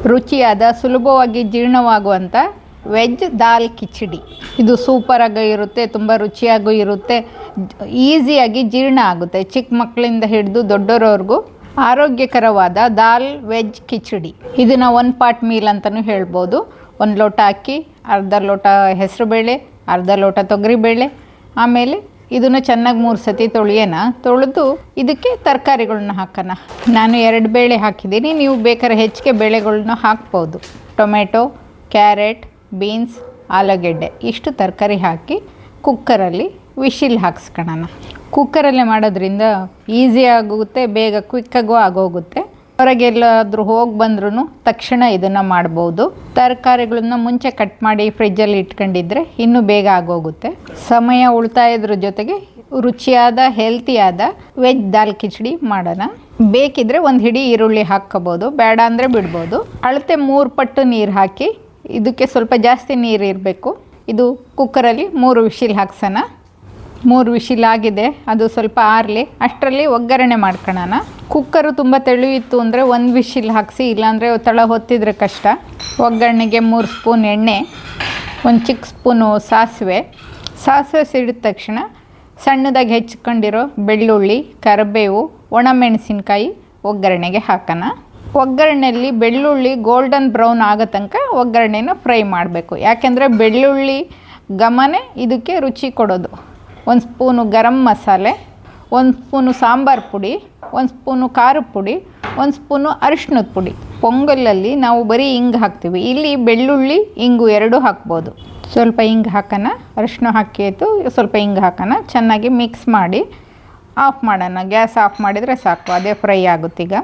ರುಚಿಯಾದ ಸುಲಭವಾಗಿ ಜೀರ್ಣವಾಗುವಂಥ ವೆಜ್ ದಾಲ್ ಕಿಚಡಿ. ಇದು ಸೂಪರಾಗಿ ಇರುತ್ತೆ, ತುಂಬ ರುಚಿಯಾಗೂ ಇರುತ್ತೆ, ಈಸಿಯಾಗಿ ಜೀರ್ಣ ಆಗುತ್ತೆ. ಚಿಕ್ಕ ಮಕ್ಕಳಿಂದ ಹಿಡಿದು ದೊಡ್ಡೋರವ್ರಿಗೂ ಆರೋಗ್ಯಕರವಾದ ದಾಲ್ ವೆಜ್ ಕಿಚಡಿ. ಇದನ್ನು 1 ಪಾಟ್ ಮೀಲ್ ಅಂತಲೂ ಹೇಳ್ಬೋದು. 1 ಲೋಟ ಅಕ್ಕಿ, ಅರ್ಧ ಲೋಟ ಹೆಸರುಬೇಳೆ, ಅರ್ಧ ಲೋಟ ತೊಗರಿಬೇಳೆ. ಆಮೇಲೆ ಇದನ್ನು ಚೆನ್ನಾಗಿ 3 ಸತಿ ತೊಳೆದು ಇದಕ್ಕೆ ತರಕಾರಿಗಳನ್ನ ಹಾಕೋಣ. ನಾನು 2 ಬೇಳೆ ಹಾಕಿದ್ದೀನಿ, ನೀವು ಬೇಕಾದ್ರೆ ಹೆಚ್ಚಿಗೆ ಬೇಳೆಗಳನ್ನ ಹಾಕ್ಬೋದು. ಟೊಮೆಟೊ, ಕ್ಯಾರೆಟ್, ಬೀನ್ಸ್, ಆಲೂಗೆಡ್ಡೆ ಇಷ್ಟು ತರಕಾರಿ ಹಾಕಿ ಕುಕ್ಕರಲ್ಲಿ ವಿಶಿಲ್ ಹಾಕ್ಸ್ಕೊಳ್ಳೋಣ. ಕುಕ್ಕರಲ್ಲೇ ಮಾಡೋದ್ರಿಂದ ಈಸಿ ಆಗುತ್ತೆ, ಬೇಗ ಕ್ವಿಕ್ಕಾಗೂ ಆಗೋಗುತ್ತೆ. ಹೊರಗೆಲ್ಲಾದರೂ ಹೋಗಿ ಬಂದ್ರೂ ತಕ್ಷಣ ಇದನ್ನು ಮಾಡ್ಬೋದು. ತರಕಾರಿಗಳನ್ನ ಮುಂಚೆ ಕಟ್ ಮಾಡಿ ಫ್ರಿಜ್ಜಲ್ಲಿ ಇಟ್ಕೊಂಡಿದ್ರೆ ಇನ್ನೂ ಬೇಗ ಆಗೋಗುತ್ತೆ. ಸಮಯ ಉಳಿತಾಯದ್ರ ಜೊತೆಗೆ ರುಚಿಯಾದ ಹೆಲ್ತಿಯಾದ ವೆಜ್ ದಾಲ್ ಕಿಚಡಿ ಮಾಡೋಣ. ಬೇಕಿದ್ರೆ 1 ಹಿಡಿ ಈರುಳ್ಳಿ ಹಾಕ್ಕೋಬೋದು, ಬೇಡ ಅಂದರೆ ಬಿಡ್ಬೋದು. ಅಳತೆ 3 ಪಟ್ಟು ನೀರು ಹಾಕಿ, ಇದಕ್ಕೆ ಸ್ವಲ್ಪ ಜಾಸ್ತಿ ನೀರು ಇರಬೇಕು. ಇದು ಕುಕ್ಕರಲ್ಲಿ 3 ವಿಶಿಲ್ ಹಾಕ್ಸೋಣ. 3 ವಿಶಿಲ್ ಆಗಿದೆ, ಅದು ಸ್ವಲ್ಪ ಆರಲಿ. ಅಷ್ಟರಲ್ಲಿ ಒಗ್ಗರಣೆ ಮಾಡ್ಕೊಳ್ಳೋಣ. ಕುಕ್ಕರು ತುಂಬ ತೆಳುವಿತ್ತು ಅಂದರೆ 1 ವಿಶಿಲ್ ಹಾಕಿಸಿ, ಇಲ್ಲಾಂದರೆ ತಳ ಹೊತ್ತಿದ್ರೆ ಕಷ್ಟ. ಒಗ್ಗರಣೆಗೆ 3 ಸ್ಪೂನ್ ಎಣ್ಣೆ, 1 ಚಿಕ್ಕ ಸ್ಪೂನು ಸಾಸಿವೆ ಸಿಡಿದ ತಕ್ಷಣ ಸಣ್ಣದಾಗಿ ಹೆಚ್ಚಿಕೊಂಡಿರೋ ಬೆಳ್ಳುಳ್ಳಿ, ಕರಿಬೇವು, ಒಣಮೆಣಸಿನ್ಕಾಯಿ ಒಗ್ಗರಣೆಗೆ ಹಾಕೋಣ. ಒಗ್ಗರಣೆಯಲ್ಲಿ ಬೆಳ್ಳುಳ್ಳಿ ಗೋಲ್ಡನ್ ಬ್ರೌನ್ ಆಗೋ ತನಕ ಒಗ್ಗರಣೆನ ಫ್ರೈ ಮಾಡಬೇಕು. ಯಾಕೆಂದರೆ ಬೆಳ್ಳುಳ್ಳಿ ಘಮನೇ ಇದಕ್ಕೆ ರುಚಿ ಕೊಡೋದು. 1 ಸ್ಪೂನು ಗರಂ ಮಸಾಲೆ, 1 ಸ್ಪೂನು ಸಾಂಬಾರು ಪುಡಿ, 1 ಸ್ಪೂನು ಖಾರದ ಪುಡಿ, 1 ಸ್ಪೂನು ಅರಿಶಿಣದ ಪುಡಿ. ಪೊಂಗಲಲ್ಲಿ ನಾವು ಬರೀ ಹಿಂಗೆ ಹಾಕ್ತೀವಿ, ಇಲ್ಲಿ ಬೆಳ್ಳುಳ್ಳಿ ಹಿಂಗು 2 ಹಾಕ್ಬೋದು. ಸ್ವಲ್ಪ ಹಿಂಗೆ ಹಾಕೋಣ, ಅರಿಶಿಣ ಹಾಕಿ ಆಯಿತು, ಸ್ವಲ್ಪ ಹಿಂಗೆ ಹಾಕೋಣ. ಚೆನ್ನಾಗಿ ಮಿಕ್ಸ್ ಮಾಡಿ ಆಫ್ ಮಾಡೋಣ. ಗ್ಯಾಸ್ ಆಫ್ ಮಾಡಿದರೆ ಸಾಕು, ಅದೇ ಫ್ರೈ ಆಗುತ್ತೆ. ಈಗ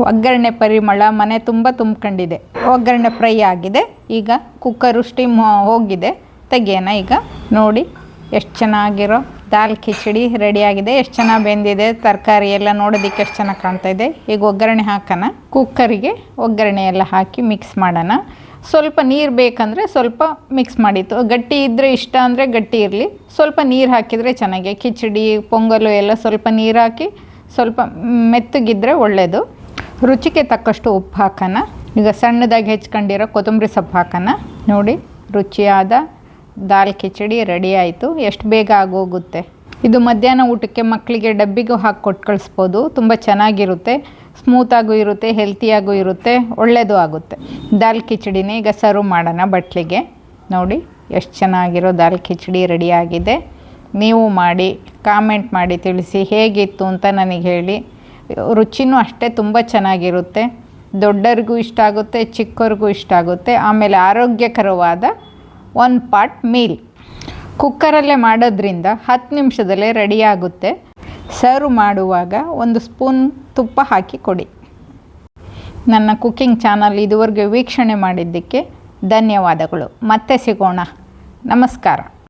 ಒಗ್ಗರಣೆ ಪರಿಮಳ ಮನೆ ತುಂಬ ತುಂಬ್ಕೊಂಡಿದೆ. ಒಗ್ಗರಣೆ ಫ್ರೈ ಆಗಿದೆ. ಈಗ ಕುಕ್ಕರು ಸ್ಟೀಮ್ ಹೋಗಿದೆ, ತೆಗಿಯೋಣ. ಈಗ ನೋಡಿ ಎಷ್ಟು ಚೆನ್ನಾಗಿರೋ ದಾಲ್ ಕಿಚಡಿ ರೆಡಿಯಾಗಿದೆ. ಎಷ್ಟು ಚೆನ್ನಾಗಿ ಬೆಂದಿದೆ, ತರಕಾರಿ ಎಲ್ಲ ನೋಡೋದಕ್ಕೆ ಎಷ್ಟು ಚೆನ್ನಾಗಿ ಕಾಣ್ತಾಯಿದೆ. ಈಗ ಒಗ್ಗರಣೆ ಹಾಕೋಣ. ಕುಕ್ಕರಿಗೆ ಒಗ್ಗರಣೆ ಎಲ್ಲ ಹಾಕಿ ಮಿಕ್ಸ್ ಮಾಡೋಣ. ಸ್ವಲ್ಪ ನೀರು ಬೇಕಂದರೆ ಸ್ವಲ್ಪ ಮಿಕ್ಸ್ ಮಾಡಿತ್ತು. ಗಟ್ಟಿ ಇದ್ದರೆ ಇಷ್ಟ ಅಂದರೆ ಗಟ್ಟಿ ಇರಲಿ, ಸ್ವಲ್ಪ ನೀರು ಹಾಕಿದರೆ ಚೆನ್ನಾಗಿ. ಕಿಚಡಿ ಪೊಂಗಲು ಎಲ್ಲ ಸ್ವಲ್ಪ ನೀರು ಹಾಕಿ ಸ್ವಲ್ಪ ಮೆತ್ತಗಿದ್ರೆ ಒಳ್ಳೆಯದು. ರುಚಿಗೆ ತಕ್ಕಷ್ಟು ಉಪ್ಪು ಹಾಕೋಣ. ಈಗ ಸಣ್ಣದಾಗಿ ಹೆಚ್ಕೊಂಡಿರೋ ಕೊತ್ತಂಬರಿ ಸೊಪ್ಪು ಹಾಕೋಣ. ನೋಡಿ ರುಚಿಯಾದ ದಾಲ್ ಕಿಚಡಿ ರೆಡಿ ಆಯಿತು. ಎಷ್ಟು ಬೇಗ ಆಗೋಗುತ್ತೆ. ಇದು ಮಧ್ಯಾಹ್ನ ಊಟಕ್ಕೆ ಮಕ್ಕಳಿಗೆ ಡಬ್ಬಿಗೂ ಹಾಕಿ ಕೊಟ್ಟು ಕಳಿಸ್ಬೋದು. ತುಂಬ ಚೆನ್ನಾಗಿರುತ್ತೆ, ಸ್ಮೂತಾಗೂ ಇರುತ್ತೆ, ಹೆಲ್ತಿಯಾಗೂ ಇರುತ್ತೆ, ಒಳ್ಳೆಯದು ಆಗುತ್ತೆ. ದಾಲ್ ಕಿಚಡಿನೇ ಈಗ ಸರ್ವ್ ಮಾಡೋಣ ಬಟ್ಲಿಗೆ. ನೋಡಿ ಎಷ್ಟು ಚೆನ್ನಾಗಿರೋ ದಾಲ್ ಕಿಚಡಿ ರೆಡಿಯಾಗಿದೆ. ನೀವು ಮಾಡಿ ಕಾಮೆಂಟ್ ಮಾಡಿ ತಿಳಿಸಿ ಹೇಗಿತ್ತು ಅಂತ ನನಗೆ ಹೇಳಿ. ರುಚಿನೂ ಅಷ್ಟೇ ತುಂಬ ಚೆನ್ನಾಗಿರುತ್ತೆ. ದೊಡ್ಡರಿಗೂ ಇಷ್ಟ ಆಗುತ್ತೆ, ಚಿಕ್ಕವ್ರಿಗೂ ಇಷ್ಟ ಆಗುತ್ತೆ. ಆಮೇಲೆ ಆರೋಗ್ಯಕರವಾದ 1 ಪಾಟ್ ಮೀಲ್. ಕುಕ್ಕರಲ್ಲೇ ಮಾಡೋದ್ರಿಂದ 10 ನಿಮಿಷದಲ್ಲೇ ರೆಡಿಯಾಗುತ್ತೆ. ಸರ್ವ್ ಮಾಡುವಾಗ 1 ಸ್ಪೂನ್ ತುಪ್ಪ ಹಾಕಿ ಕೊಡಿ. ನನ್ನ ಕುಕ್ಕಿಂಗ್ ಚಾನಲ್ ಇದುವರೆಗೆ ವೀಕ್ಷಣೆ ಮಾಡಿದ್ದಕ್ಕೆ ಧನ್ಯವಾದಗಳು. ಮತ್ತೆ ಸಿಗೋಣ. ನಮಸ್ಕಾರ.